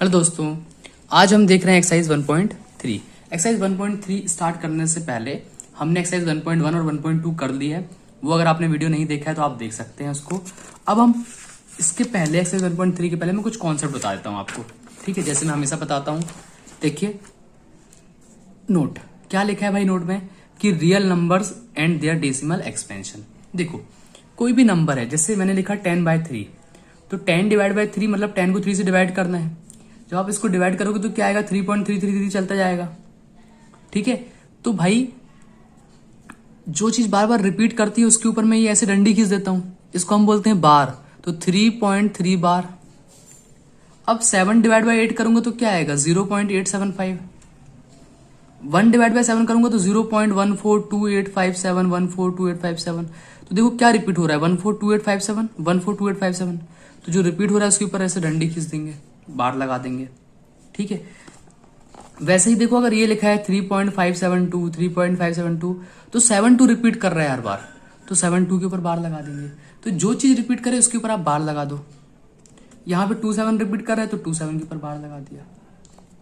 Hello दोस्तों, आज हम देख रहे हैं एक्सरसाइज 1.3। एक्सरसाइज 1.3 स्टार्ट करने से पहले हमने एक्सरसाइज 1.1 और 1.2 कर ली है। वो अगर आपने वीडियो नहीं देखा है तो आप देख सकते हैं उसको। अब हम इसके पहले एक्सरसाइज 1.3 के पहले मैं कुछ कॉन्सेप्ट बता देता हूँ आपको, ठीक है? जैसे मैं हमेशा बताता हूँ। देखिए नोट क्या लिखा है भाई नोट में कि real numbers and their decimal expansion. देखो कोई भी नंबर है, जैसे मैंने लिखा 10/3, तो 10 डिवाइड बाई 3 मतलब 10 को 3 से डिवाइड करना है। जब आप इसको डिवाइड करोगे तो क्या आएगा, 3.333 चलता जाएगा, ठीक है? तो भाई जो चीज बार बार रिपीट करती है उसके ऊपर मैं ये ऐसे डंडी खींच देता हूं, इसको हम बोलते हैं बार। तो 3.3 बार। अब 7 डिवाइड बाई 8 करूंगा तो क्या आएगा, 0.875। 1 डिवाइड बाई 7 करूंगा तो 0.142857 142857। तो देखो क्या रिपीट हो रहा है, 142857 142857। तो जो रिपीट हो रहा है उसके ऊपर ऐसे डंडी खींच देंगे, बार लगा देंगे, ठीक है? वैसे ही देखो अगर ये लिखा है 3.572 3.572, तो 72 रिपीट कर रहा है हर बार, तो 72 के ऊपर बार लगा देंगे। तो जो चीज रिपीट करे उसके ऊपर आप बार लगा दो। यहाँ पे 27 रिपीट कर रहा है तो 27 के ऊपर बार लगा दिया,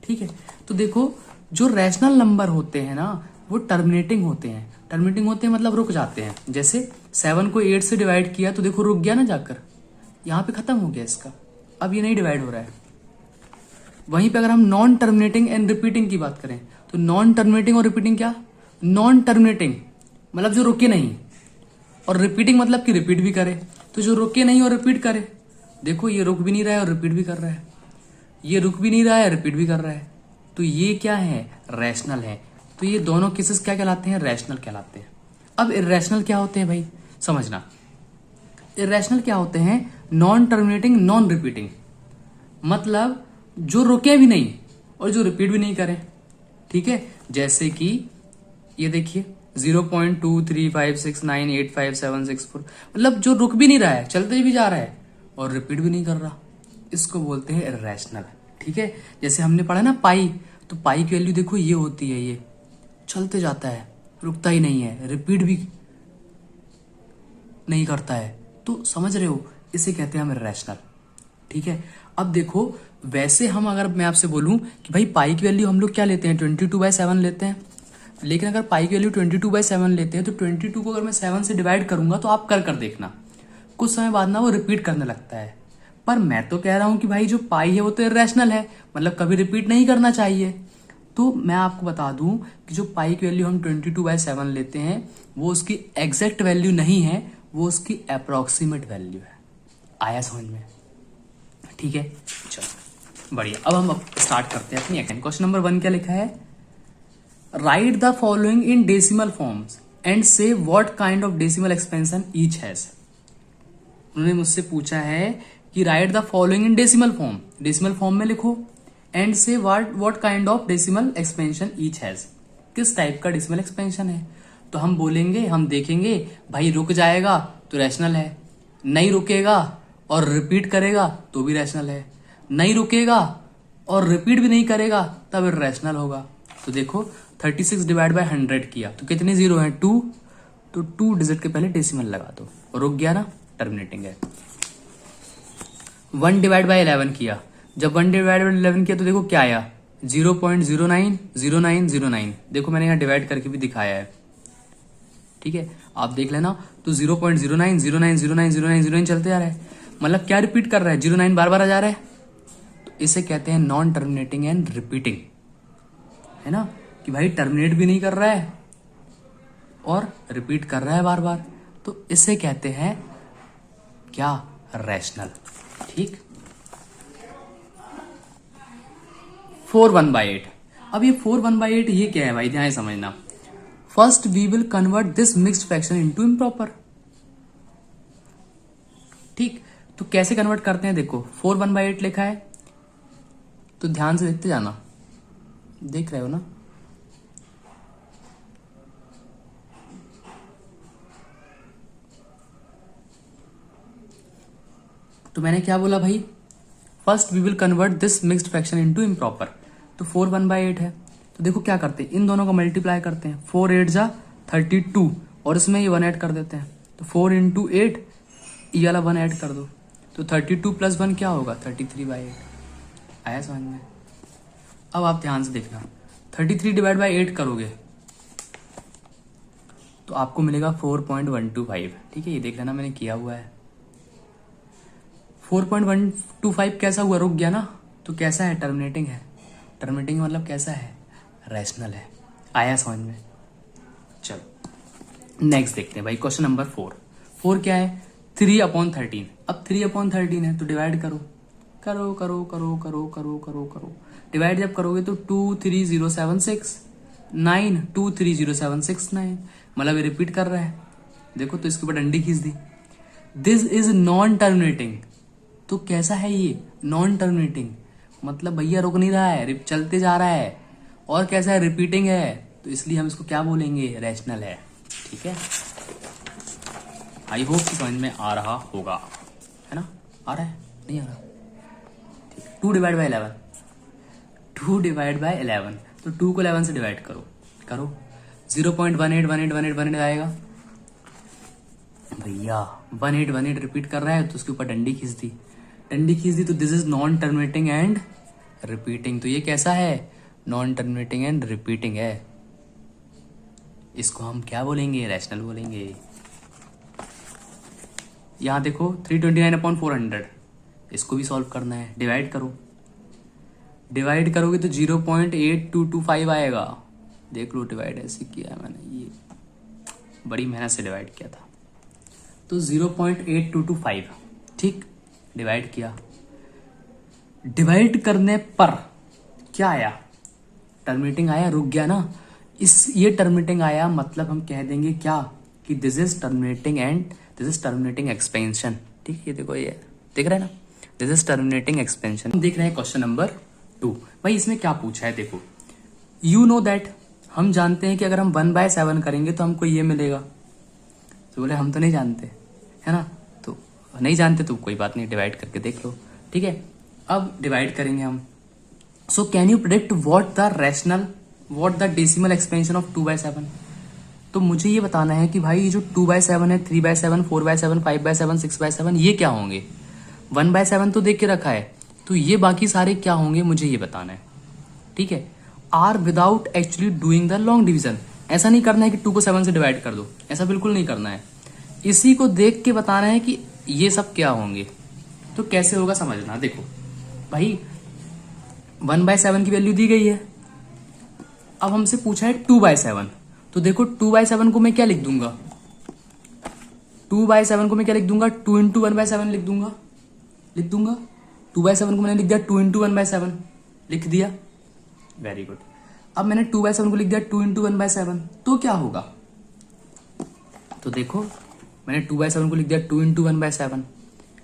ठीक है? तो देखो जो रैशनल नंबर होते हैं ना वो टर्मिनेटिंग होते हैं। टर्मिनेटिंग होते हैं मतलब रुक जाते हैं। जैसे 7 को 8 से डिवाइड किया तो देखो रुक गया ना जाकर, यहाँ पे खत्म हो गया इसका, अब ये नहीं डिवाइड हो रहा है। वहीं पे अगर हम नॉन टर्मिनेटिंग एंड रिपीटिंग की बात करें तो नॉन टर्मिनेटिंग और रिपीटिंग क्या, नॉन टर्मिनेटिंग मतलब जो रुके नहीं, और रिपीटिंग मतलब कि रिपीट भी करे। तो जो रुके नहीं और रिपीट करे, देखो ये रुक भी नहीं रहा है और रिपीट भी कर रहा है, ये रुक भी नहीं रहा है रिपीट भी कर रहा है, तो ये क्या है, रैशनल है। तो ये दोनों केसेस क्या कहलाते हैं, रैशनल कहलाते हैं। अब इर्रेशनल क्या होते हैं भाई, समझना। इर्रेशनल क्या होते हैं, नॉन टर्मिनेटिंग नॉन रिपीटिंग, मतलब जो रुके भी नहीं और जो रिपीट भी नहीं करें, ठीक है? जैसे कि ये देखिए 0.2356985764, मतलब जो रुक भी नहीं रहा है, चलते भी जा रहा है और रिपीट भी नहीं कर रहा, इसको बोलते हैं इर्रेशनल, ठीक है? जैसे हमने पढ़ा ना पाई, तो पाई की वैल्यू देखो ये होती है, ये चलते जाता है, रुकता ही नहीं है, रिपीट भी नहीं करता है। तो समझ रहे हो, इसे कहते हैं हम इर्रेशनल, ठीक है? अब देखो वैसे हम अगर मैं आपसे बोलूं कि भाई पाई की वैल्यू हम लोग क्या लेते हैं, 22/7 लेते हैं। लेकिन अगर पाई की वैल्यू 22/7 लेते हैं तो 22 को अगर मैं 7 से डिवाइड करूंगा तो आप कर देखना, कुछ समय बाद ना वो रिपीट करने लगता है। पर मैं तो कह रहा हूं कि भाई जो पाई है वो तो इर्रेशनल है, मतलब कभी रिपीट नहीं करना चाहिए। तो मैं आपको बता दूं कि जो पाई की वैल्यू हम 22/7 लेते हैं वो उसकी एग्जैक्ट वैल्यू नहीं है, वो उसकी अप्रोक्सीमेट वैल्यू है। आया समझ में, ठीक है? चलो बढ़िया। अब हम स्टार्ट करते हैं अपनी एक्शन। क्वेश्चन नंबर 1 क्या लिखा है, write the following in decimal forms and say what kind of decimal expansion each has. उन्होंने मुझसे पूछा है कि write the following in decimal form, decimal form में लिखो, and say what kind of decimal expansion each has, किस type का decimal expansion है। तो हम बोलेंगे, हम देखेंगे भाई रुक जाएगा तो रैशनल है, नहीं रुकेगा और रिपीट करेगा तो भी रैशनल है, नहीं रुकेगा और रिपीट भी नहीं करेगा तब इर्रेशनल होगा। तो देखो 36 डिवाइड बाय 100 किया तो कितने जीरो हैं, 2, तो 2 डिजिट के पहले डेसिमल लगा दो, रुक गया ना, टर्मिनेटिंग है। 1 डिवाइड बाय 11 किया, जब 1 डिवाइड बाय 11 किया तो देखो क्या आया, 0.090909। देखो मैंने यहाँ डिवाइड करके भी दिखाया है, ठीक है? आप देख लेना। तो 0.0909090909 चलते जा रहा है, मतलब क्या रिपीट कर रहा है, 09 बार बार आ जा रहा है। तो इसे कहते हैं नॉन टर्मिनेटिंग एंड रिपीटिंग, है ना? कि भाई टर्मिनेट भी नहीं कर रहा है और रिपीट कर रहा है बार बार, तो इसे कहते हैं क्या, रैशनल, ठीक? 4/1/8। अब ये 4/1/8 ये क्या है भाई, ध्यान से समझना। First we will convert this mixed fraction into improper, ठीक? तो कैसे कन्वर्ट करते हैं, देखो 4/1/8 लिखा है तो ध्यान से देखते जाना, देख रहे हो ना? तो मैंने क्या बोला भाई, first we will convert this mixed fraction into improper. तो 4/1/8 है तो देखो क्या करते हैं, इन दोनों को मल्टीप्लाई करते हैं, 4 8 जा 32 और इसमें ये 1 ऐड कर देते हैं, तो 4 × 8 ये वाला 1 ऐड कर दो, तो 32 + 1 क्या होगा, 33/8। आया समझ में? अब आप ध्यान से देखना, 33 डिवाइड बाई 8 करोगे तो आपको मिलेगा 4.125। ठीक है, ये देख लेना मैंने किया हुआ है। 4.125 कैसा हुआ, रुक गया ना, तो कैसा है, टर्मिनेटिंग है। टर्मिनेटिंग मतलब कैसा है, रैशनल है। आया समझ में? चलो नेक्स्ट देखते हैं भाई, क्वेश्चन नंबर 4 क्या है, 3/13। अब 3/13 है तो डिवाइड करो करो करो करो करो करो करो करो। डिवाइड जब करोगे तो 23076 9, 23076 9, मतलब ये रिपीट कर रहा है। देखो तो इसके ऊपर डंडी खींच दी। दिस इज नॉन टर्मिनेटिंग, तो कैसा है ये, नॉन टर्मिनेटिंग, मतलब भैया रुक नहीं रहा है, चलते जा रहा है। और कैसा है, रिपीटिंग है, तो इसलिए हम इसको क्या बोलेंगे, रैशनल है। ठीक है, आई होप कि समझ में आ रहा होगा, है ना? आ रहा है, नहीं आ रहा? 2 डिवाइड बाई 11, 2 डिवाइड बाई 11, तो 2 को 11 से डिवाइड करो करो, 0.181818 आएगा भैया। 1818 रिपीट कर रहा है तो उसके ऊपर डंडी खींच दी, डंडी खींच दी, तो this is non terminating and repeating. तो ये कैसा है, नॉन टर्मिनेटिंग एंड रिपीटिंग है। इसको हम क्या बोलेंगे, रैशनल बोलेंगे। यहां देखो 329/400, इसको भी सॉल्व करना है। डिवाइड करो, डिवाइड करोगे तो 0.8225 आएगा। देख लो, डिवाइड ऐसे किया है मैंने, ये बड़ी मेहनत से डिवाइड किया था। तो 0.8225, ठीक, डिवाइड किया। डिवाइड करने पर क्या आया, टर्मिनेटिंग आया, रुक गया ना। ये टर्मिनेटिंग आया, मतलब हम कह देंगे क्या, कि this is terminating and this is terminating expansion. ठीक है, ये देखो, ये देख रहे हैं ना, दिस इज टर्मिनेटिंग एक्सपेंशन। देख रहे हैं क्वेश्चन नंबर 2। भाई इसमें क्या पूछा है, देखो, यू नो दैट, हम जानते हैं कि अगर हम 1/7 करेंगे तो हमको ये मिलेगा। तो बोले हम तो नहीं जानते, है ना, तो नहीं जानते तो कोई बात नहीं, डिवाइड करके देख लो। ठीक है, अब डिवाइड करेंगे हम। So can you predict what the decimal expansion of 2/7। तो मुझे ये बताना है कि भाई ये जो 2/7 है, 3/7, 4/7, 5/7, 6/7, ये क्या होंगे। 1/7 तो देख के रखा है, तो ये बाकी सारे क्या होंगे मुझे ये बताना है। ठीक है, or without actually doing the long division. ऐसा नहीं करना है कि 2 को 7 से डिवाइड कर दो, ऐसा बिल्कुल नहीं करना है। इसी को देख के बताना है कि ये सब क्या होंगे। तो कैसे होगा समझना, देखो भाई 1/7 की वैल्यू दी गई है, अब हमसे पूछा है 2/7। तो देखो 2/7 को मैं क्या लिख दूंगा, 2/7 को मैं क्या लिख दूंगा, 2 इंटू 1/7 लिख दूंगा। 2/7 को मैंने लिख दिया 2 इंटू 1/7, लिख दिया, वेरी गुड। अब मैंने 2/7 को लिख दिया 2 इंटू 1/7, तो क्या होगा, तो देखो मैंने 2/7 को लिख दिया 2 इंटू 1/7।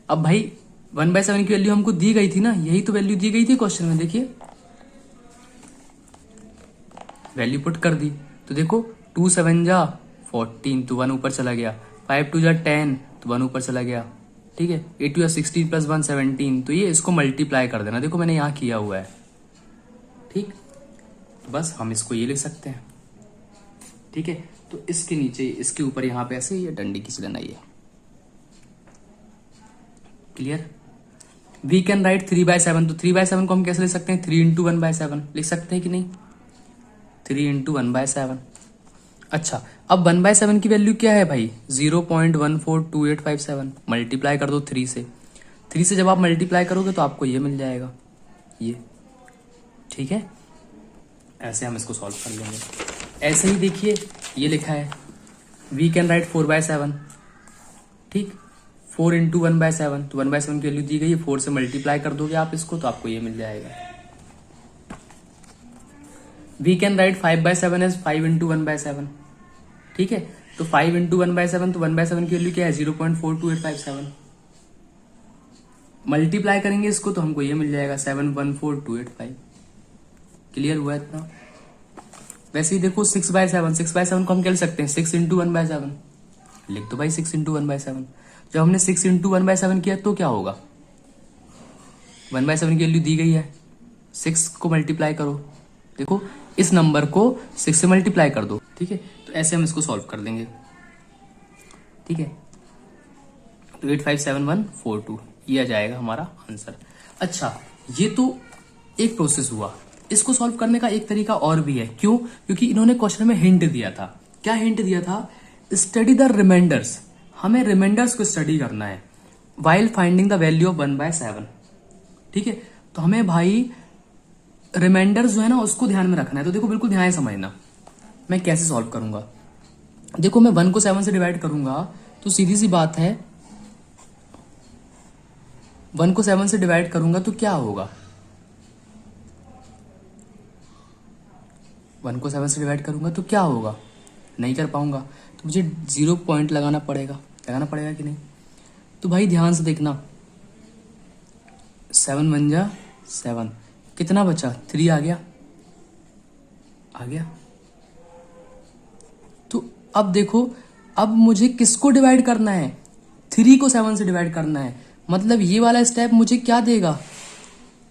अब भाई 1/7 की वैल्यू हमको दी गई थी ना, यही तो वैल्यू दी गई थी क्वेश्चन में, देखिए वैल्यू पुट कर दी। तो देखो 2 7 जा 14, तो 1 ऊपर चला गया, 5 2 जा 10, तो 1 ऊपर चला गया। ठीक है, 8 2 जा 16 प्लस 1 17, तो ये इसको मल्टीप्लाई कर देना, देखो मैंने यहाँ किया हुआ है। ठीक, बस हम इसको ये लिख सकते हैं। ठीक है, तो इसके नीचे इसके ऊपर यहाँ पे ऐसे ये डंडी खींच लेना, ये क्लियर। वी कैन राइट 3/7, तो 3/7 को हम कैसे लिख सकते हैं, 3 इंटू 1/7 लिख सकते हैं कि नहीं, 3 इंटू 1/7। अच्छा, अब 1/7 की वैल्यू क्या है भाई, 0.142857, मल्टीप्लाई कर दो 3 से। 3 से जब आप मल्टीप्लाई करोगे तो आपको ये मिल जाएगा, ये। ठीक है, ऐसे हम इसको सॉल्व कर लेंगे। ऐसे ही देखिए ये लिखा है, वी कैन राइट 4/7। ठीक, 4 इंटू 1/7, तो 1/7 की वैल्यू दी गई है, 4 से मल्टीप्लाई कर दोगे आप इसको तो आपको ये मिल जाएगा। We can write 5/7 as 5 into 1/7। ठीक है, तो 5 इंटू 1/7, तो 1/7 की वैल्यू क्या है, 0.42857। मल्टीप्लाई करेंगे इसको तो हमको ये मिल जाएगा 714285। क्लियर हुआ इतना। वैसे ही देखो 6/7 को हम क्या लिख सकते हैं, 6 इंटू 1/7 लिख दो भाई, 6 इंटू 1/7। जब हमने 6 इंटू 1/7 किया तो क्या होगा, 1/7 की वैल्यू दी गई है, 6 को मल्टीप्लाई करो, देखो इस नंबर को 6 से मल्टीप्लाई कर दो। ठीक है, तो ऐसे हम इसको सॉल्व कर देंगे। ठीक है, तो 857142 ये आ जाएगा हमारा आंसर। अच्छा, ये तो एक प्रोसेस हुआ। इसको सॉल्व करने का एक तरीका और भी है। क्यों? क्योंकि इन्होंने क्वेश्चन में हिंट दिया था। क्या हिंट दिया था? Study the reminders. हमें रिमाइंडर्स को स्टडी करना है while finding the value of 1/7। ठीक है, तो हमें भाई रिमाइंडर्स जो है ना उसको ध्यान में रखना है। तो देखो बिल्कुल ध्यान से समझना मैं कैसे सॉल्व करूंगा। देखो मैं 1 को 7 से डिवाइड करूंगा तो सीधी सी बात है, 1 को 7 से डिवाइड करूंगा तो क्या होगा? 1 को 7 से डिवाइड करूंगा तो क्या होगा? नहीं कर पाऊंगा, तो मुझे 0 पॉइंट लगाना पड़ेगा कि नहीं? तो भाई ध्यान से देखना, 7 1 जा 7, कितना बचा? 3 आ गया। तो अब देखो, अब मुझे किसको डिवाइड करना है? 3 को 7 से डिवाइड करना है। मतलब ये वाला स्टेप मुझे क्या देगा?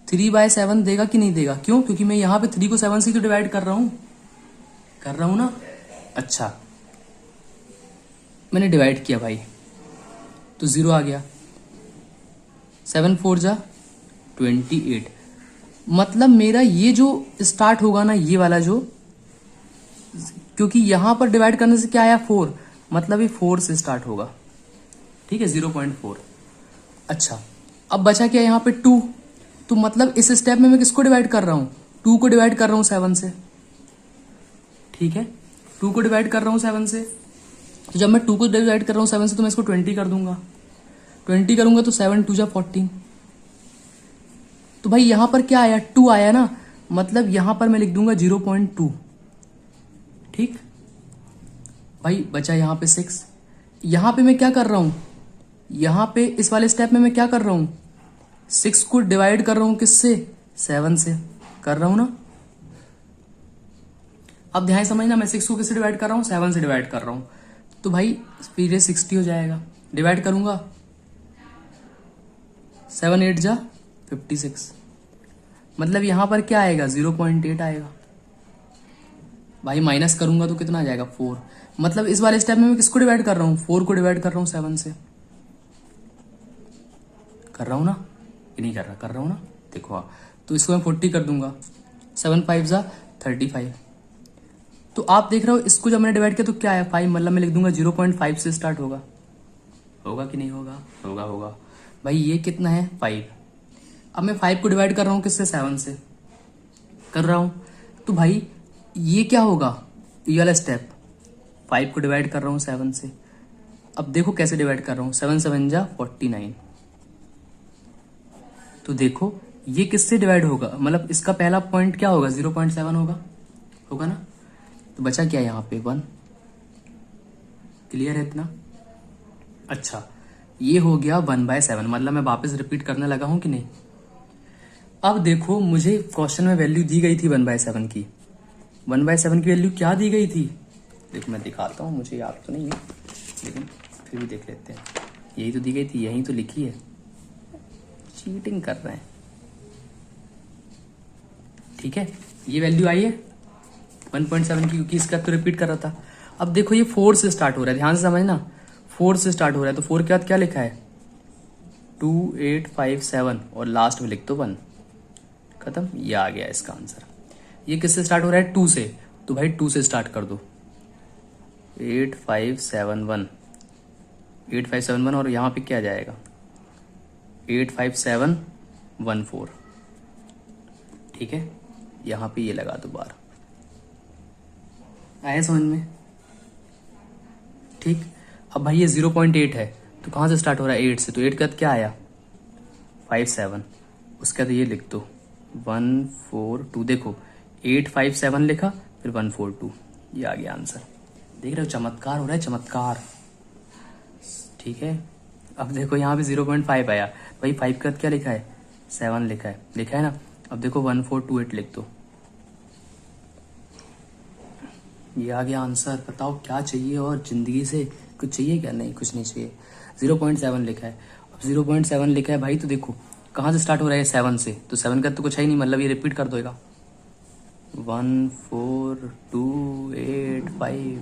3/7 देगा कि नहीं देगा? क्यों? क्योंकि मैं यहाँ पे 3 को 7 से तो डिवाइड कर रहा हूँ ना। अच्छा, मैंने डिवाइड किया भाई तो 0 आ गया। 7 4 जा 28। मतलब मेरा ये जो स्टार्ट होगा ना, ये वाला जो, क्योंकि यहां पर डिवाइड करने से क्या आया? 4, मतलब ये 4 से स्टार्ट होगा। ठीक है, 0.4। अच्छा, अब बचा क्या यहाँ पे? 2। तो मतलब इस स्टेप में मैं किसको डिवाइड कर रहा हूँ? 2 को डिवाइड कर रहा हूँ 7 से। ठीक है, 2 को डिवाइड कर रहा हूँ 7 से। तो जब मैं 2 को डिवाइड कर रहा हूँ 7 से तो मैं इसको 20 कर दूंगा। 20 करूंगा तो 7 2 जा 14। तो भाई यहां पर क्या आया? 2 आया ना, मतलब यहां पर मैं लिख दूंगा 0.2। ठीक भाई, बचा यहां पे 6। यहां पे मैं क्या कर रहा हूं? यहां पे इस वाले स्टेप में मैं क्या कर रहा हूं? 6 को डिवाइड कर रहा हूं किससे? 7 से कर रहा हूं ना। अब ध्यान समझना, मैं 6 को किससे डिवाइड कर रहा हूं? 7 से डिवाइड कर रहा हूं। तो भाई फिर ये 60 हो जाएगा। डिवाइड करूंगा 7 8 जा 56। मतलब यहां पर क्या आएगा? 0.8 आएगा। भाई माइनस करूंगा तो कितना आ जाएगा? 4। मतलब इस वाले स्टेप में मैं किसको डिवाइड कर रहा हूँ? 4 को डिवाइड कर रहा हूँ 7 से। कर रहा हूँ ना कि नहीं कर रहा? कर रहा हूँ ना। देखो हाँ, तो इसको मैं 40 कर दूंगा। 7 5 जा 35। तो आप देख रहे हो, इसको जब मैंने डिवाइड किया तो क्या आया? 5। मतलब मैं लिख दूंगा 0.5 से स्टार्ट होगा कि नहीं होगा? होगा। भाई ये कितना है? 5। अब मैं 5 को डिवाइड कर रहा हूँ किससे? 7 से कर रहा हूँ। तो भाई ये क्या होगा? ये वाला स्टेप, 5 को डिवाइड कर रहा हूँ 7 से। अब देखो कैसे डिवाइड कर रहा हूँ, 7 7 जा 49। तो देखो ये किससे डिवाइड होगा? मतलब इसका पहला पॉइंट क्या होगा? 0.7 होगा ना। तो बचा क्या यहाँ पे? 1। क्लियर है इतना? अच्छा, ये हो गया 1/7। मतलब मैं वापस रिपीट करने लगा हूं कि नहीं? अब देखो, मुझे क्वेश्चन में वैल्यू दी गई थी 1/7 की। 1/7 की वैल्यू क्या दी गई थी? देखो मैं दिखाता हूँ, मुझे याद तो नहीं है लेकिन फिर भी देख लेते हैं। यही तो दी गई थी, यही तो लिखी है। चीटिंग कर रहे हैं। ठीक है, ये वैल्यू आई है 1.7 की, क्योंकि इसका तो रिपीट कर रहा था। अब देखो ये 4 से स्टार्ट हो रहा है, ध्यान से समझना। 4 से स्टार्ट हो रहा है तो 4 के बाद क्या लिखा है? 2 8 5 7 और लास्ट में लिख दो 1। खत्म, ये आ गया इसका आंसर। ये किससे स्टार्ट हो रहा है? 2 से। तो भाई 2 से स्टार्ट कर दो। 8 5 7 1, 8 5 7 1 और यहाँ पे क्या जाएगा? 8 5 7 1 4। ठीक है, यहाँ पे ये लगा दो बार। आया समझ में? ठीक। अब भाई ये 0.8 है तो कहाँ से स्टार्ट हो रहा है? 8 से। तो 8 के बाद क्या आया? 5 7। उसके बाद ये लिख दो 1 4 2। देखो 8 5 7 लिखा, फिर 1 4 2, ये आ गया आंसर। देख रहे हो, चमत्कार हो रहा है, चमत्कार। ठीक है, अब देखो यहाँ पे 0.5 आया। भाई 5 का क्या लिखा है? 7 लिखा है ना। अब देखो 1 4 2 8 लिख दो, ये आ गया आंसर। बताओ क्या चाहिए और जिंदगी से? कुछ चाहिए क्या? नहीं, कुछ नहीं चाहिए। 0.7 लिखा है। अब 0.7 लिखा है भाई, तो देखो कहाँ से स्टार्ट हो रहा है? 7 से। तो 7 का तो कुछ है ही नहीं, मतलब ये रिपीट कर देगा। 1 4 2 8 5।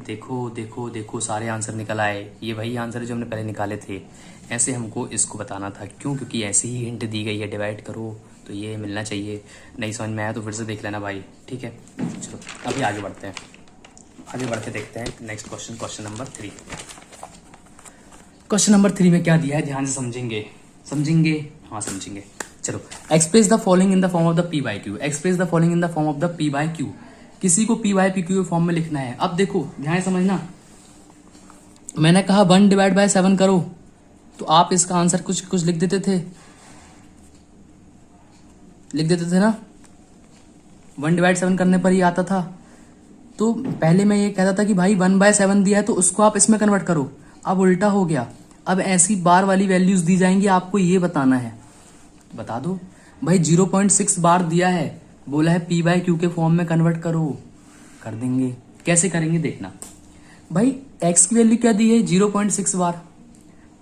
देखो देखो देखो, सारे आंसर निकल आए। ये वही आंसर है जो हमने पहले निकाले थे। ऐसे हमको इसको बताना था। क्यों? क्योंकि ऐसे ही हिंट दी गई है, डिवाइड करो तो ये मिलना चाहिए। नहीं समझ में आया तो फिर से देख लेना भाई, ठीक है। चलो अभी आगे बढ़ते हैं, आगे बढ़ के देखते हैं next question, question number 3। Question number 3 में क्या दिया है, ध्यान से समझेंगे, समझेंगे, हाँ समझेंगे। चलो, express the following in the form of the P by Q, express the following in the form of the P by Q. किसी को पी बाई पी क्यू के फॉर्म में लिखना है। अब देखो ध्यान से समझना, मैंने कहा 1 डिवाइड बाय 7 करो, तो आप इसका आंसर कुछ कुछ लिख देते थे, लिख देते थे ना, 1 डिवाइड 7 करने पर ही आता था। तो पहले मैं ये कहता था कि भाई 1/7 दिया है तो उसको आप इसमें कन्वर्ट करो, अब उल्टा हो गया। अब ऐसी बार वाली वैल्यूज दी जाएंगी, आपको ये बताना है, बता दो भाई 0.6 बार दिया है, बोला है पी बाई क्यू के फॉर्म में कन्वर्ट करो, कर देंगे। कैसे करेंगे देखना भाई, एक्स की वैल्यू क्या दी है 0.6 बार।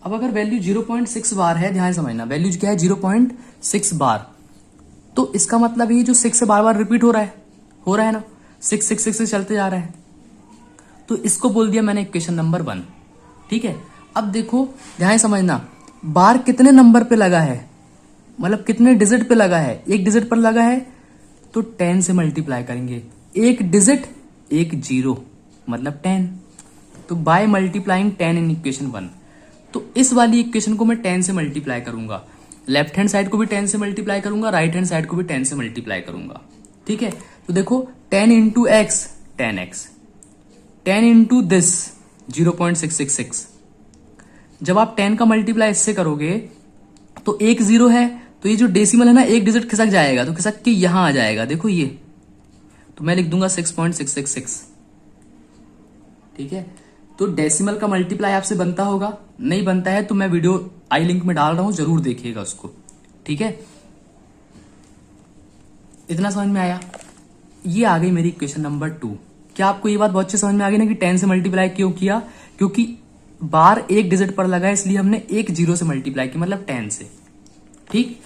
अब अगर वैल्यू 0.6 बार है, ध्यान समझना, वैल्यू क्या है 0.6 बार, तो इसका मतलब ये जो 6 से बार बार रिपीट हो रहा है ना, 6 6 6 से चलते जा रहा है, तो इसको बोल दिया मैंने इक्वेशन नंबर 1, ठीक है। अब देखो ध्यान समझना, बार कितने नंबर पे लगा है, मतलब कितने डिजिट पे लगा है, एक डिजिट पर लगा है तो 10 से मल्टीप्लाई करेंगे, एक डिजिट एक जीरो मतलब 10, तो बाय मल्टीप्लाइंग 10 इन इक्वेशन 1, तो इस वाली इक्वेशन को मैं 10 से मल्टीप्लाई करूंगा, लेफ्ट हैंड साइड को भी 10 से मल्टीप्लाई करूंगा, राइट हैंड साइड को भी 10 से मल्टीप्लाई करूंगा, ठीक है। तो देखो 10 into x 10x, 10 into this 0.666। जब आप 10 का मल्टीप्लाई इससे करोगे तो एक जीरो है, तो ये जो डेसिमल है ना, एक डिजिट खिसक जाएगा, तो खिसक के यहां आ जाएगा, देखो ये, तो मैं लिख दूंगा 6.666, ठीक है। तो डेसिमल का मल्टीप्लाई आपसे बनता होगा, नहीं बनता है तो मैं वीडियो आई लिंक में डाल रहा हूं, जरूर देखिएगा उसको, ठीक है। इतना समझ में आया। ये आ गई मेरी इक्वेशन नंबर 2। क्या आपको ये बात बहुत अच्छी समझ में आ गई ना कि 10 से मल्टीप्लाई क्यों किया, क्योंकि बार एक डिजिट पर लगा है, इसलिए हमने एक जीरो से मल्टीप्लाई किया, मतलब 10 से, ठीक।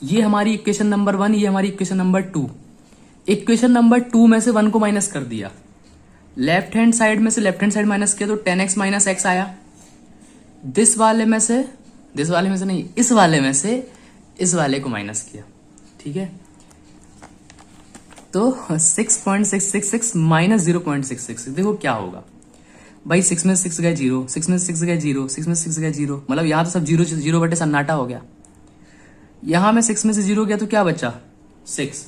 ये हमारी इक्वेशन नंबर 1, ये हमारी इक्वेशन नंबर 2। इक्वेशन नंबर 2 में से 1 को माइनस कर दिया, लेफ्ट हैंड साइड में से लेफ्ट हैंड साइड माइनस किया तो 10x माइनस एक्स आया। दिस वाले में से नहीं, इस वाले में से इस वाले को माइनस किया, ठीक है। तो 6.666 माइनस 0.666, देखो क्या होगा भाई, 6 में 6 गए 0, 6 में 6 गए 0, 6 में 6 गए 0, मतलब यहां तो सब 0 बटे सन्नाटा हो गया। यहां में 6 में से 0 गया तो क्या बचा 6,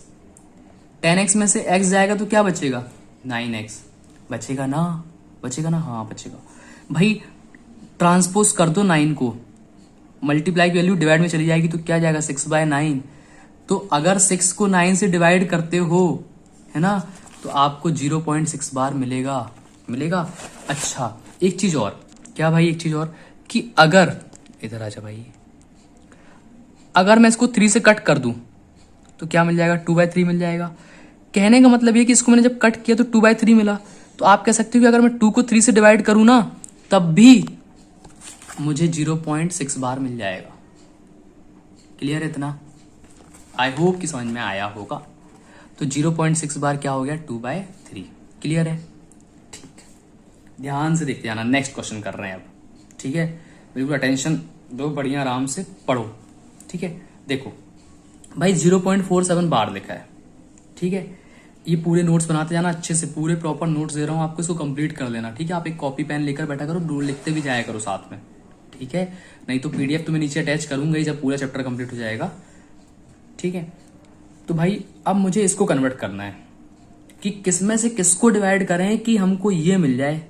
10x में से x जाएगा तो क्या बचेगा 9x, बचेगा ना, हाँ बचेगा भाई। ट्रांसपोज कर दो 9 को, मल्टीप्लाई की वैल्यू डिवाइड में चली जाएगी तो क्या जाएगा 6/9। तो अगर 6 को 9 से डिवाइड करते हो, है ना, तो आपको 0.6 बार मिलेगा। अच्छा एक चीज और, क्या भाई, एक चीज और कि अगर इधर आजा भाई, अगर मैं इसको 3 से कट कर दूं तो क्या मिल जाएगा 2/3 मिल जाएगा। कहने का मतलब ये कि इसको मैंने जब कट किया तो 2/3 मिला, तो आप कह सकते हो कि अगर मैं 2 को 3 से डिवाइड करूं ना तब भी मुझे 0.6 बार मिल जाएगा। क्लियर है इतना? आई होप कि समझ में आया होगा। तो 0.6 बार क्या हो गया 2/3। क्लियर है? ठीक, ध्यान से देखते जाना, नेक्स्ट क्वेश्चन कर रहे हैं अब, ठीक है। बिल्कुल अटेंशन दो, बढ़िया आराम से पढ़ो, ठीक है। देखो भाई 0.47 बार लिखा है, ठीक है। ये पूरे नोट्स बनाते जाना अच्छे से, पूरे प्रॉपर नोट्स दे रहा हूँ आपको, इसको कंप्लीट कर लेना, ठीक है। आप एक कॉपी पेन लेकर बैठा करो, लिखते भी जाया करो साथ में, ठीक है। नहीं तो पीडीएफ तो मैं नीचे अटैच करूंगा ही जब पूरा चैप्टर कंप्लीट हो जाएगा, ठीक है। तो भाई अब मुझे इसको कन्वर्ट करना है कि किसमें से किसको डिवाइड करें कि हमको ये मिल जाए।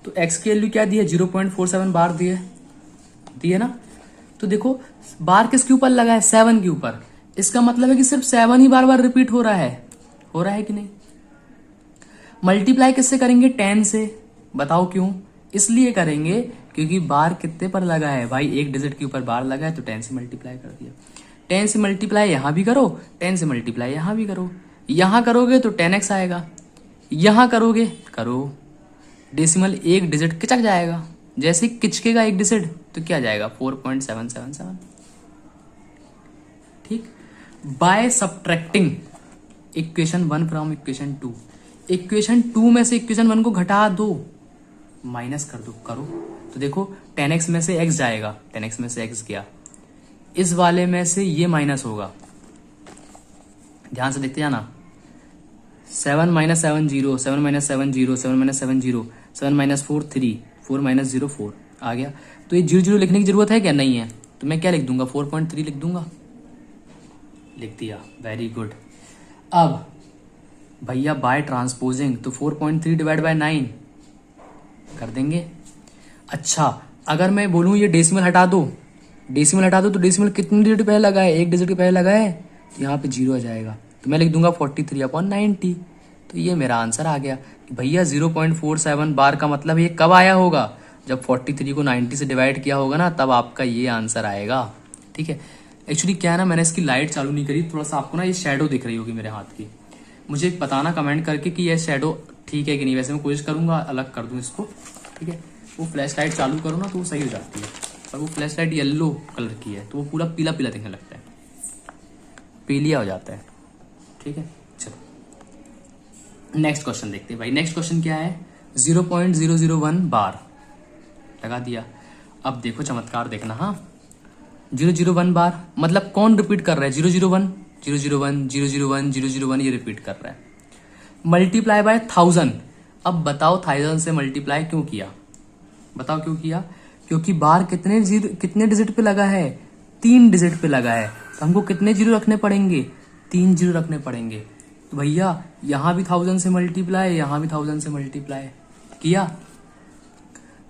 तो x की वैल्यू क्या दी है 0.47 बार दी है ना। तो देखो बार किसके ऊपर लगा है 7 के ऊपर, इसका मतलब है कि सिर्फ 7 ही बार बार रिपीट हो रहा है कि नहीं। मल्टीप्लाई किससे करेंगे 10 से, बताओ क्यों? इसलिए करेंगे क्योंकि बार कितने पर लगा है भाई, एक डिजिट के ऊपर बार लगा है तो 10 से मल्टीप्लाई कर दिया। 10 से मल्टीप्लाई यहां भी करो, 10 से मल्टीप्लाई यहां भी करो, यहां करोगे तो 10x आएगा, यहां करोगे करो, डेसिमल एक डिजिट किचक जाएगा, जैसे किचकेगा एक डिजिट तो क्या जाएगा 4.777, ठीक। By subtracting equation 1 from equation 2, equation 2 में से इक्वेशन 1 को घटा दो, माइनस कर दो, करो। तो देखो 10x में से x जाएगा, 10x में से x गया, इस वाले में से ये माइनस होगा, ध्यान से देखते जाना। 7 minus 7 0, 7 minus 7 0, 7 minus 7 0, 7 minus 4 3, 4 minus 0 4 आ गया। तो ये 0 0 लिखने की जरूरत है क्या? नहीं है। तो मैं क्या लिख दूंगा? 4.3 लिख दूंगा। लिख दिया, वेरी गुड। अब भैया बाय ट्रांसपोजिंग तो 4.3 डिवाइड बाय 9 कर देंगे। अच्छा, अगर मैं बोलूं ये डेसिमल हटा दो, डेसिमल हटा दो, तो डेसिमल कितने डिजिट पहले लगा है? एक डिजिट पहले लगा है, तो यहाँ पे 0 आ जाएगा। तो मैं लिख दूंगा 43/90। तो ये मेरा आंसर आ गया कि भैया 0.47 बार का मतलब ये कब आया होगा? जब 43 को 90 से डिवाइड किया होगा ना, तब आपका ये आंसर आएगा। ठीक है। एक्चुअली क्या है ना, मैंने इसकी लाइट चालू नहीं करी, थोड़ा सा आपको ना ये शेडो दिख रही होगी मेरे हाथ की। मुझे बताना कमेंट करके कि ये शेडो ठीक है कि नहीं। वैसे मैं कोशिश करूंगा अलग कर दूं इसको। ठीक है। वो फ्लैश लाइट चालू करो ना तो वो सही हो जाती है, पर वो फ्लैश लाइट येलो कलर की है तो वो पूरा पीला पीला दिखने लगता है, पीलिया हो जाता है। ठीक है, चलो नेक्स्ट क्वेश्चन देखते हैं भाई। नेक्स्ट क्वेश्चन क्या है? 0.001 बार लगा दिया। अब देखो चमत्कार देखना। हाँ, 001 बार मतलब कौन रिपीट कर रहा है? 001 001 001 001 ये रिपीट कर रहा है। Multiply by 1000। अब बताओ 1000 से मल्टीप्लाई क्यों किया? बताओ क्यों किया? क्योंकि बार कितने डिजिट पे लगा है? 3 डिजिट पे लगा है। तो हमको कितने जीरो रखने पड़ेंगे? 3 जीरो रखने पड़ेंगे। तो भैया यहां भी 1000 से मल्टीप्लाई, यहां भी 1000 से मल्टीप्लाई किया।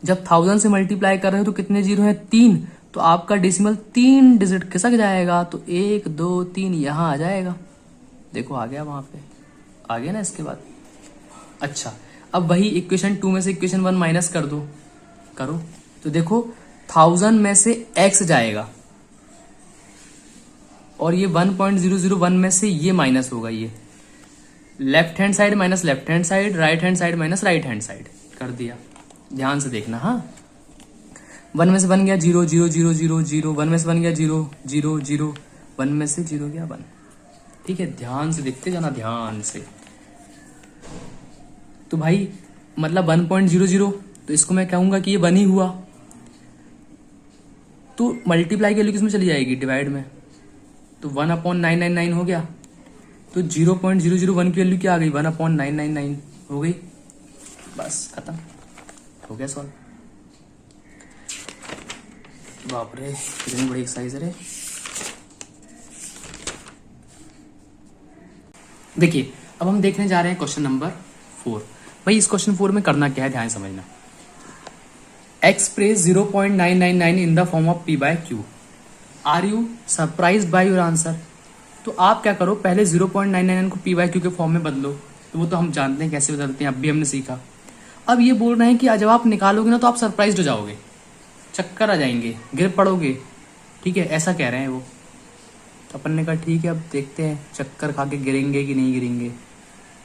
जब 1000 से मल्टीप्लाई कर रहे हो तो कितने जीरो हैं? 3। तो आपका डेसिमल 3 डिजिट खिसक जाएगा, तो 1 2 3 यहां आ जाएगा। देखो आ गया, वहां पे आ गया ना। इसके बाद अच्छा, अब वही इक्वेशन 2 में से इक्वेशन 1 माइनस कर दो, करो। तो देखो 1000 में से x जाएगा और ये 1.001 में से ये माइनस होगा। ये left hand side minus left hand side, right hand side minus right hand side कर दिया। ध्यान से देखना। हाँ, 1 में से बन गया 0 0 0 0 0, 1 में से बन गया 0 0 0, 1 में से 0 गया 1। ठीक है, ध्यान से देखते जाना, ध्यान से। तो भाई मतलब 1.00, तो इसको मैं कहूंगा कि ये 1 ही हुआ। तो मल्टीप्लाई की वैल्यू किसमें चली जाएगी? डिवाइड में। तो 1/999 हो गया। तो 0.001 की वैल्यू क्या आ गई? 1/999 हो गई। बस खत्म हो गया सॉल्व। बाप रे, इतनी बड़ी एक्सरसाइज है। देखिए अब हम देखने जा रहे हैं क्वेश्चन नंबर 4। भाई इस क्वेश्चन 4 में करना क्या है, ध्यान समझना। Express 0.999 in the form of p/q। Are you surprised by your answer? तो आप क्या करो, पहले 0.999 को p/q के फॉर्म में बदलो। तो वो तो हम जानते हैं कैसे बदलते हैं, अब भी हमने सीखा। अब ये बोल रहे हैं कि जब आप निकालोगे ना तो आप सरप्राइज्ड हो जाओगे, चक्कर आ जाएंगे, गिर पड़ोगे। ठीक है, ऐसा कह रहे हैं वो। तो अपन ने कहा ठीक है, अब देखते हैं चक्कर खा के गिरेंगे कि नहीं गिरेंगे।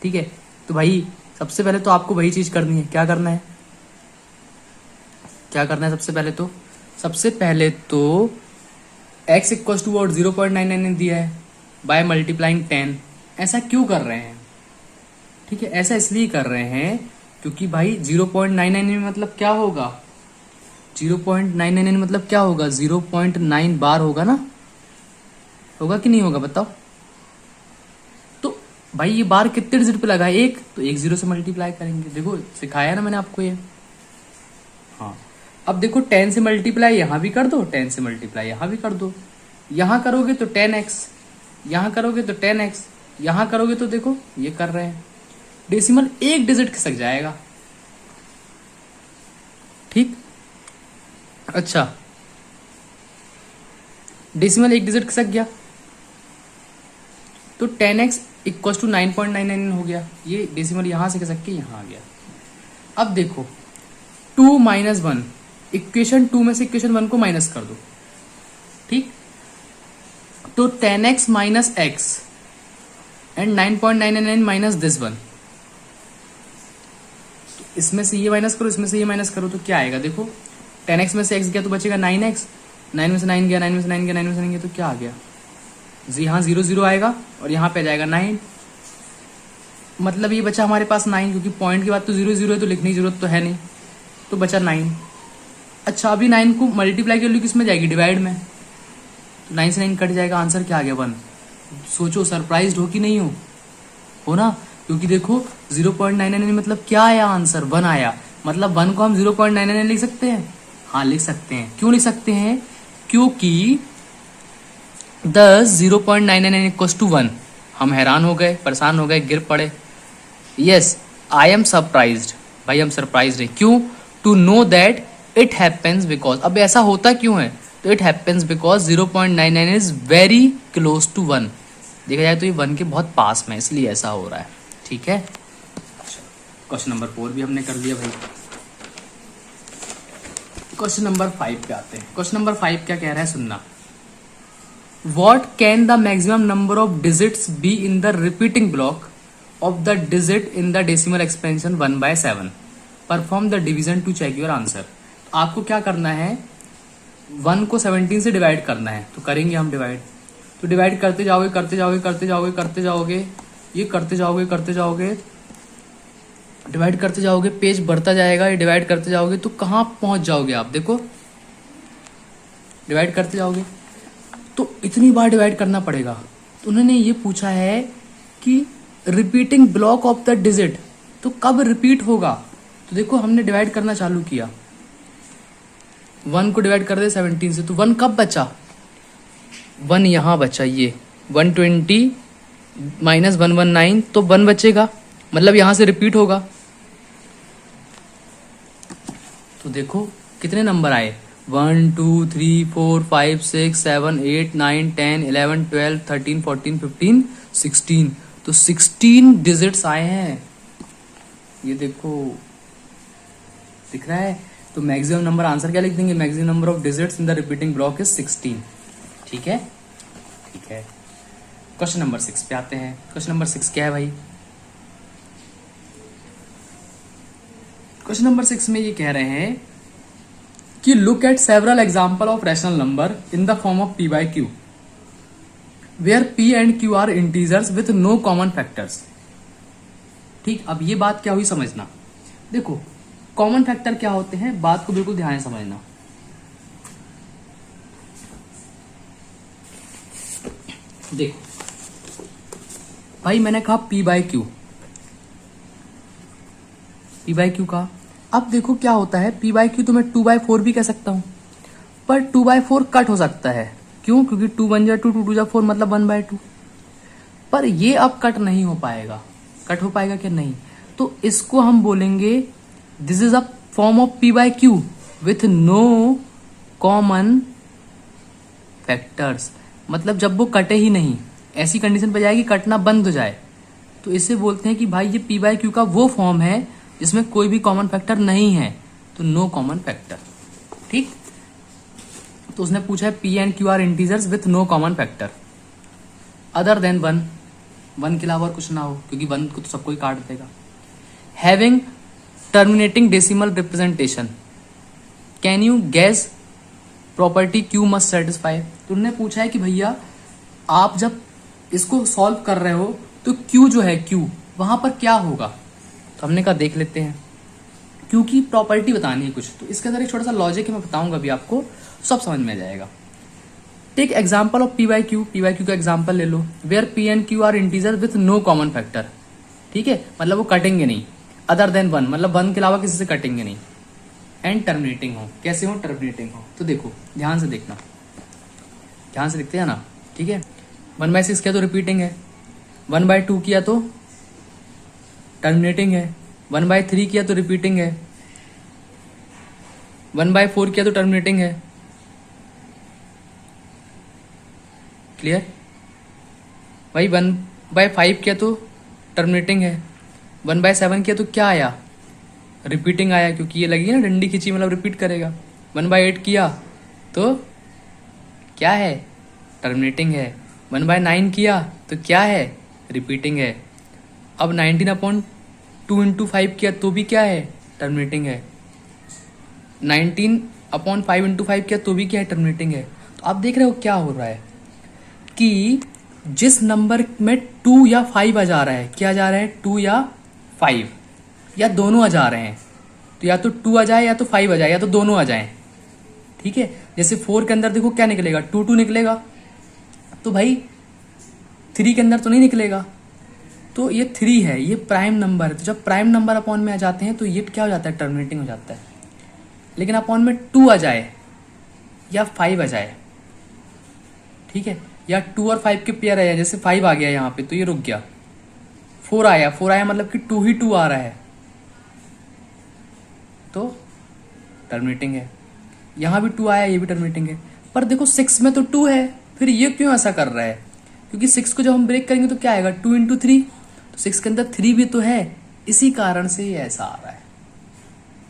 ठीक है, तो भाई सबसे पहले तो आपको वही चीज करनी है। क्या करना है? क्या करना है सबसे पहले तो x इक्वल टू और 0.999 दिया है बाय मल्टीप्लाइंग 10। ऐसा क्यों कर रहे हैं? ठीक है, ऐसा इसलिए कर रहे हैं क्योंकि भाई 0.999 मतलब क्या होगा? 0.999 मतलब क्या होगा? 0.9 बार होगा ना, होगा कि नहीं होगा बताओ? तो भाई ये बार कितने डिजिट पे लगा है? 1, तो 1 0 से मल्टीप्लाई करेंगे। देखो सिखाया ना मैंने आपको ये। हाँ, अब देखो 10 से मल्टीप्लाई यहां भी कर दो, 10 से मल्टीप्लाई यहां भी कर दो। यहां करोगे तो 10x, यहां करोगे तो 10x, यहां करोगे तो देखो ये कर रहे हैं, डेसिमल 1 डिजिट खिसक जाएगा। ठीक, अच्छा डेसिमल 1 डिजिट खिसक गया तो 10x इक्वल टू 9.99 हो गया। ये डेसिमल यहां से खिसक के यहां आ गया। अब देखो 2 माइनस 1, इक्वेशन 2 में से इक्वेशन 1 को माइनस कर दो। ठीक, तो 10x minus x and 9.99 minus this one. इसमें से ये माइनस करो, इसमें से ये माइनस करो, तो क्या आएगा? देखो 10x में से x गया तो बचेगा 9x, 9 में से 9 गया, 9 में से 9 गया, 9 में से 9 गया, तो क्या आ गया? यहाँ 0 0 आएगा और यहाँ पे आ जाएगा 9। मतलब ये बचा हमारे पास 9, क्योंकि पॉइंट के बाद तो 0 0 है तो लिखने की जरूरत तो है नहीं, तो बचा 9। अच्छा, अभी 9 को मल्टीप्लाई की वैल्यू किस में जाएगी? डिवाइड में। 9 से 9 कट जाएगा, आंसर क्या आ गया 1। सोचो सरप्राइज हो कि नहीं हो ना, क्योंकि देखो 0.99 मतलब क्या आया आंसर 1 आया, मतलब 1 को हम 0.99 लिख सकते हैं। हाँ लिख सकते हैं। क्यों लिख सकते हैं? क्योंकि 0.99 इक्वल्स टू 1। हम हैरान हो गए, परेशान हो गए, गिर पड़े। यस आई एम सरप्राइज्ड, भाई हम सरप्राइज्ड है। क्यों? To know that it happens because, अब ऐसा होता क्यों है? तो it happens because 0.99 is very close to 1। देखा जाए तो ये 1 के बहुत पास में, इसलिए ऐसा हो रहा है। ठीक है, क्वेश्चन नंबर 4 भी हमने कर लिया भाई। क्वेश्चन नंबर 5 पे आते हैं। क्वेश्चन नंबर 5 क्या कह रहा है, सुनना। What can the maximum number of digits be in the repeating block of the digit in the decimal expansion 1/7? Perform the division to check your answer. आपको क्या करना है, 1 को 17 से डिवाइड करना है, तो करेंगे हम डिवाइड। तो डिवाइड करते जाओगे करते जाओगे करते जाओगे करते जाओगे, ये करते जाओगे करते जाओगे, डिवाइड करते जाओगे, पेज बढ़ता जाएगा, ये डिवाइड करते जाओगे तो कहाँ पहुंच जाओगे आप? देखो डिवाइड करते जाओगे तो इतनी बार डिवाइड करना पड़ेगा। तो उन्होंने ये पूछा है कि repeating block of the digit, तो कब रिपीट होगा? तो देखो हमने डिवाइड करना चालू किया, 1 को डिवाइड कर दे 17 से, तो 1 कब बचा? 1 यहाँ बचा, ये 120 माइनस 119, तो 1 बचेगा, मतलब यहाँ से रिपीट होगा। तो देखो कितने नंबर आए, 1 2 3 4 5 6 7 8 9 10 11 12 13 14 15 16, तो 16 डिजिट्स आए हैं। ये देखो दिख रहा है। तो मैक्सिमम नंबर, आंसर क्या लिख देंगे, maximum number of digits in the repeating block is 16। ठीक है, ठीक है। क्वेश्चन नंबर 6 पे आते हैं। क्वेश्चन नंबर 6 क्या है भाई? क्वेश्चन नंबर 6 में ये कह रहे हैं कि look at several example of rational number in the form of p/q where p and q are integers with no common factors. ठीक, अब ये बात क्या हुई समझना। देखो कॉमन फैक्टर क्या होते हैं, बात को बिल्कुल ध्यान से समझना। देखो भाई मैंने कहा p/q का, अब देखो क्या होता है, p/q तो मैं 2/4 भी कह सकता हूं, पर 2/4 कट हो सकता है। क्यों? क्योंकि 2 1 जा 2 2 2 जा 4 मतलब 1/2। पर ये अब कट नहीं हो पाएगा। कट हो पाएगा क्या? नहीं। तो इसको हम बोलेंगे this is a form of p/q with no common factors, मतलब जब वो कटे ही नहीं, ऐसी कंडीशन पे जाएगी कटना बंद हो जाए, तो इसे बोलते हैं कि भाई ये p/q का वो फॉर्म है जिसमें कोई भी कॉमन फैक्टर नहीं है, तो नो कॉमन फैक्टर। ठीक, तो उसने पूछा है p and q are integers with no common factor other than 1 के अलावा और कुछ ना हो, क्योंकि 1 को तो सबको ही काट देगा। Having terminating decimal representation, can you guess property q must satisfy. तो उन्होंने पूछा है कि भैया आप जब इसको सॉल्व कर रहे हो तो q जो है q वहां पर क्या होगा, तो हमने कहा देख लेते हैं, क्योंकि प्रॉपर्टी बतानी है कुछ, तो इसके अंदर एक छोटा सा लॉजिक है, मैं बताऊंगा अभी आपको, सब समझ में आ जाएगा। टेक एग्जाम्पल ऑफ p/q का एग्जाम्पल ले लो, where p and q are integer with no common factor. ठीक है, मतलब वो कटेंगे नहीं, अदर देन 1 मतलब 1 के अलावा किसी से कटेंगे नहीं, एंड टर्मिनेटिंग हो। कैसे हो? टर्मिनेटिंग हो। तो देखो ध्यान से देखना, ध्यान से देखते हैं ना। ठीक है, 1/6 किया तो रिपीटिंग है, 1/2 किया तो टर्मिनेटिंग है, 1/3 किया तो रिपीटिंग है, 1/4 किया तो टर्मिनेटिंग है। क्लियर भाई? 1/5 किया तो टर्मिनेटिंग है, 1/7 किया तो क्या आया? रिपीटिंग आया, क्योंकि ये लगी ना डंडी खींची मतलब रिपीट करेगा। 1/8 किया तो क्या है? टर्मिनेटिंग है। 1/9 किया तो क्या है? रिपीटिंग है। अब 19/2 इंटू 5 किया तो भी क्या है? टर्मिनेटिंग है। 19/5 इंटू 5 किया तो भी क्या है? टर्मिनेटिंग है। तो आप देख रहे हो क्या हो रहा है कि जिस नंबर में 2 या 5 आ जा रहा है, क्या जा रहा है? 2 या 5 या दोनों आ जा रहे हैं, तो या तो 2 आ जाए या तो 5 आ जाए या तो दोनों आ जाए। ठीक है, जैसे 4 के अंदर देखो क्या निकलेगा? 2 2 निकलेगा, तो भाई 3 के अंदर तो नहीं निकलेगा, तो ये 3 है, ये प्राइम नंबर है। तो जब प्राइम नंबर अपॉन में आ जाते हैं तो ये क्या हो जाता है, टर्मिनेटिंग हो जाता है। लेकिन अपॉन में 2 आ जाए या 5 आ जाए, ठीक है, या 2 और 5 के पेयर आ जाए, जैसे 5 आ गया यहाँ पे तो ये रुक गया, 4 आया मतलब कि 2 ही 2 आ रहा है तो टर्मिनेटिंग है। यहाँ भी 2 आया, ये भी टर्मिनेटिंग है। पर देखो 6 में तो 2 है, फिर ये क्यों ऐसा कर रहा है, क्योंकि 6 को जब हम ब्रेक करेंगे तो क्या आएगा, 2 इंटू 3, तो 6 के अंदर 3 भी तो है, इसी कारण से ये ऐसा आ रहा है।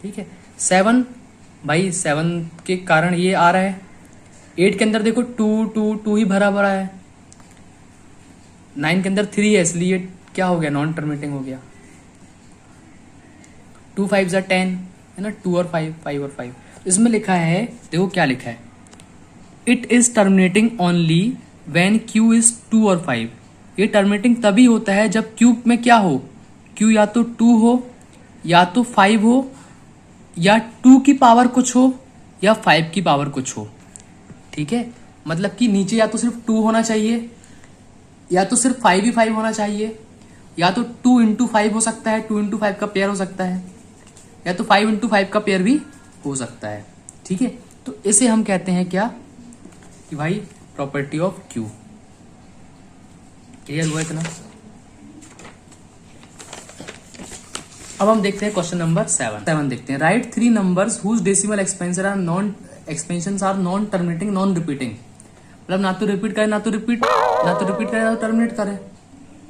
ठीक है, 7 भाई 7 के कारण ये आ रहा है। 8 के अंदर देखो 2 ही भरा भरा है। 9 के अंदर 3 है, इसलिए क्या हो गया, नॉन टर्मिनेटिंग हो गया। 2 5 10 है ना, 2 और 5 और 5। इसमें लिखा है, देखो क्या लिखा है, it is terminating only when Q is 2 और 5। ये टर्मिनेटिंग तभी होता है जब क्यू में क्या हो, क्यू या तो 2 हो या तो 5 हो या 2 की पावर कुछ हो या 5 की पावर कुछ हो। ठीक है, मतलब कि नीचे या तो सिर्फ 2 होना चाहिए या तो सिर्फ 5 ही 5 होना चाहिए, या तो 2 इंटू 5 हो सकता है, 2 इंटू 5 का पेयर हो सकता है, या तो 5 इंटू 5 का पेयर भी हो सकता है। ठीक है, तो इसे हम कहते हैं क्या, कि भाई प्रॉपर्टी ऑफ क्यू। क्लियर हुआ इतना? अब हम देखते हैं क्वेश्चन नंबर 7 देखते हैं। Write 3 numbers whose decimal expansion are non terminating non repeating. मतलब ना तो रिपीट करे ना तो रिपीट करे ना तो टर्मिनेट करे।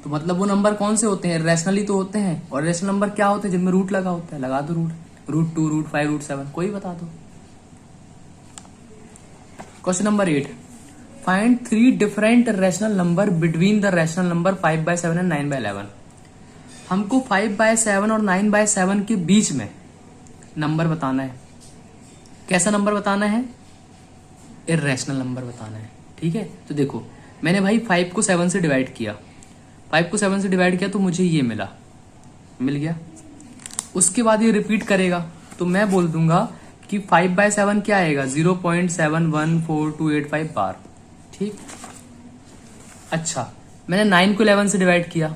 तो मतलब वो नंबर कौन से होते हैं, रैशनली तो होते हैं। और रैशनल नंबर क्या होते हैं, जिनमें रूट लगा होता है, लगा दो रूट 2 रूट 5 रूट 7, कोई बता दो। Question number 8, find 3 different rational number between the rational number 5/7 and 9/11। हमको 5/7 और 9/7 के बीच में नंबर बताना है। कैसा नंबर बताना है, इर्रेशनल नंबर बताना है। ठीक है, तो देखो मैंने भाई 5 को 7 से डिवाइड किया, 5 को 7 से डिवाइड किया तो मुझे ये मिल गया। उसके बाद ये रिपीट करेगा तो मैं बोल दूंगा कि 5/7 क्या आएगा, 0.714285 बार। ठीक, अच्छा मैंने 9 को 11 से डिवाइड किया,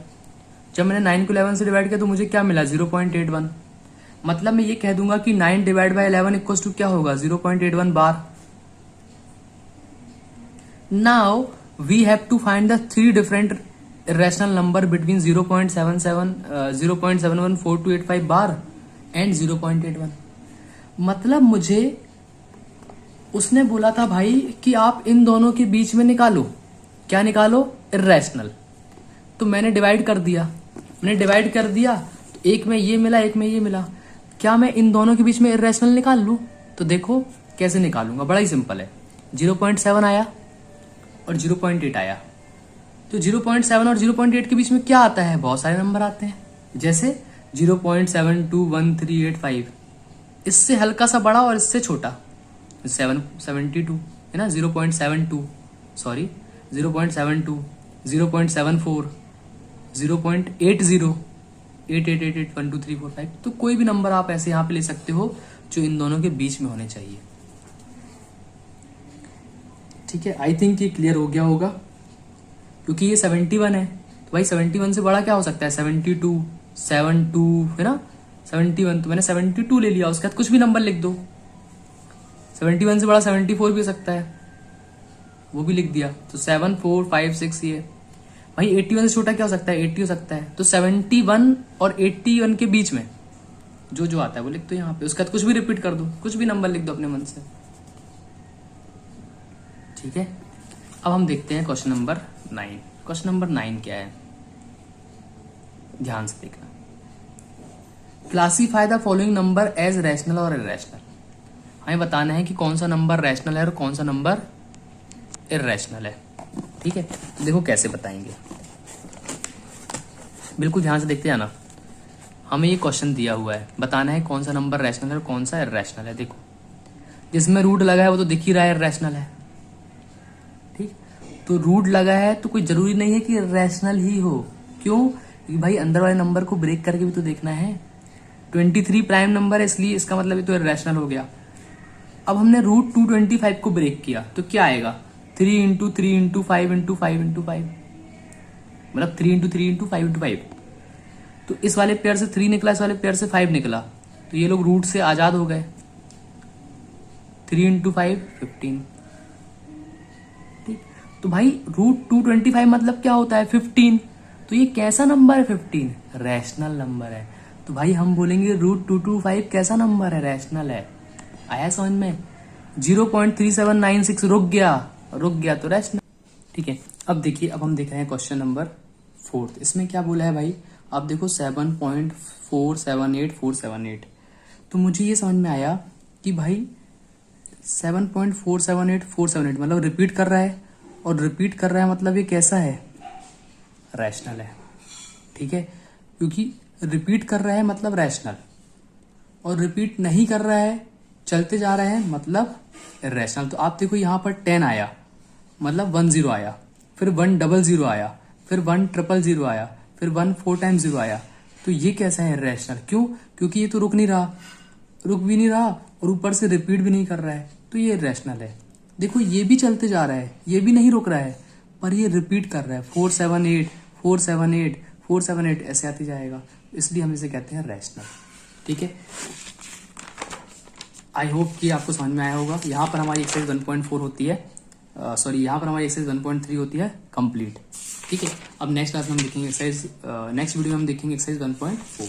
जब मैंने 9 को 11 से डिवाइड किया तो मुझे क्या मिला, 0.81। मतलब मैं ये कह दूंगा कि 9 डिवाइड बाई 11 इक्वल्स टू क्या होगा, 0.81 bar. Now we have to find the 3 different rational number between 0.714285 bar and 0.81। मतलब मुझे उसने बोला था भाई कि आप इन दोनों के बीच में निकालो, क्या निकालो, इर्रेशनल। तो मैंने डिवाइड कर दिया, तो एक में ये मिला एक में ये मिला। क्या मैं इन दोनों के बीच में इर्रेशनल निकाल लूं? तो देखो कैसे निकालूंगा, बड़ा ही सिंपल है। 0.7 आया और 0.8 आया, तो 0.7 और 0.8 के बीच में क्या आता है, बहुत सारे नंबर आते हैं, जैसे 0.721385, इससे हल्का सा बड़ा और इससे छोटा 772 है ना, 0.72 सॉरी 0.72 0.74 0.80 88881234 तो कोई भी नंबर आप ऐसे यहाँ पे ले सकते हो जो इन दोनों के बीच में होने चाहिए। ठीक है, आई थिंक ये क्लियर हो गया होगा। क्योंकि ये 71 है तो भाई 71 से बड़ा क्या हो सकता है, 72 72 है ना, 71 तो मैंने 72 ले लिया, उसके बाद कुछ भी नंबर लिख दो। 71 से बड़ा 74 भी हो सकता है, वो भी लिख दिया, तो 7 4 5 6 ये भाई 81 से छोटा क्या हो सकता है, 80 हो सकता है। तो 71 और 81 के बीच में जो आता है वो लिख दो यहाँ पे, उसके बाद कुछ भी रिपीट कर दो, कुछ भी नंबर लिख दो अपने मन से। ठीक है, अब हम देखते हैं क्वेश्चन नंबर 9। क्वेश्चन नंबर 9 क्या है, ध्यान से देखना। Classify the following number as rational और इर्रेशनल। हमें बताना है कि कौन सा नंबर रैशनल है और कौन सा नंबर इर्रेशनल है। ठीक है, तो देखो कैसे बताएंगे, बिल्कुल ध्यान से देखते जाना। हमें ये क्वेश्चन दिया हुआ है, बताना है कौन सा नंबर रैशनल है और कौन सा इर्रेशनल है। देखो जिसमें रूट लगा है वो तो दिख ही रहा है, इर्रेशनल है। ठीक, तो रूट लगा है तो कोई जरूरी नहीं है कि इर्रेशनल ही हो। क्यों, क्योंकि भाई अंदर वाले नंबर को ब्रेक करके भी तो देखना है। 23 प्राइम नंबर है, इसलिए इसका मतलब ये तो इर्रेशनल हो गया। अब हमने रूट 225 को ब्रेक किया तो क्या आएगा, 3 × 3 × 5 × 5 मतलब 3 × 3 × 5 × 5। तो इस वाले पेयर से 3 निकला, इस वाले पेयर से 5 निकला, तो ये लोग रूट से आजाद हो गए। 3 × 5 15। ठीक, तो भाई √225 मतलब क्या होता है 15। तो ये कैसा नंबर है 15? रैशनल नंबर है। तो भाई हम बोलेंगे √225 कैसा नंबर है? रैशनल है। आया समझ में? 0.3796 रुक गया तो रैशनल। ठीक है, अब देखिए, अब हम देख रहे हैं क्वेश्चन नंबर 4। इसमें क्या बोला है भाई? अब देखो 7.478478। तो मुझे ये समझ में आया कि भाई 7.478478 मतलब रिपीट कर रहा है, और रिपीट कर रहा है मतलब ये कैसा है? रैशनल है। ठीक है, क्योंकि रिपीट कर रहा है मतलब रैशनल, और रिपीट नहीं कर रहा है, चलते जा रहे हैं मतलब इरेशनल। तो आप देखो यहाँ पर 10 आया मतलब 10 आया, फिर 100 आया, फिर 100 आया, फिर 1 4 टाइम्स 0 आया। तो ये कैसा है? इरेशनल। क्यों? क्योंकि ये तो रुक भी नहीं रहा और ऊपर से रिपीट भी नहीं कर रहा है, तो ये इरेशनल है। देखो ये भी चलते जा रहा है, ये भी नहीं रुक रहा है, पर ये रिपीट कर रहा है 478 478 478 ऐसे आते जाएगा, इसलिए हम इसे कहते हैं रैशनल। ठीक है, आई होप कि आपको समझ में आया होगा। यहाँ पर हमारी एक्सरसाइज 1.4 होती है, यहाँ पर हमारी एक्सरसाइज 1.3 होती है कंप्लीट। ठीक है, अब नेक्स्ट क्लास में हम देखेंगे एक्सरसाइज, नेक्स्ट वीडियो में हम देखेंगे एक्सरसाइज 1.4।